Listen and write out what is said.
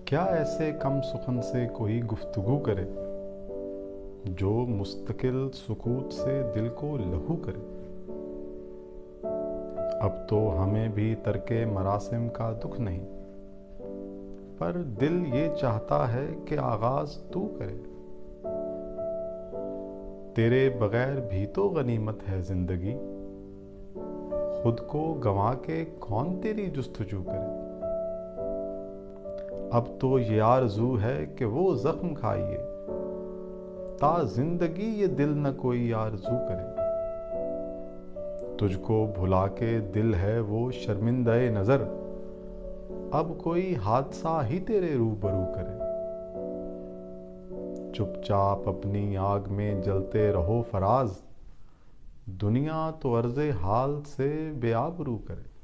کیا ایسے کم سخن سے کوئی گفتگو کرے جو مستقل سکوت سے دل کو لہو کرے؟ اب تو ہمیں بھی ترک مراسم کا دکھ نہیں، پر دل یہ چاہتا ہے کہ آغاز تو کرے۔ تیرے بغیر بھی تو غنیمت ہے زندگی، خود کو گنوا کے کون تیری جستجو کرے؟ اب تو یہ آرزو ہے کہ وہ زخم کھائیے، تا زندگی یہ دل نہ کوئی آرزو کرے۔ تجھ کو بھلا کے دل ہے وہ شرمندہ نظر، اب کوئی حادثہ ہی تیرے روبرو کرے۔ چپ چاپ اپنی آگ میں جلتے رہو فراز، دنیا تو عرض حال سے بے آبرو کرے۔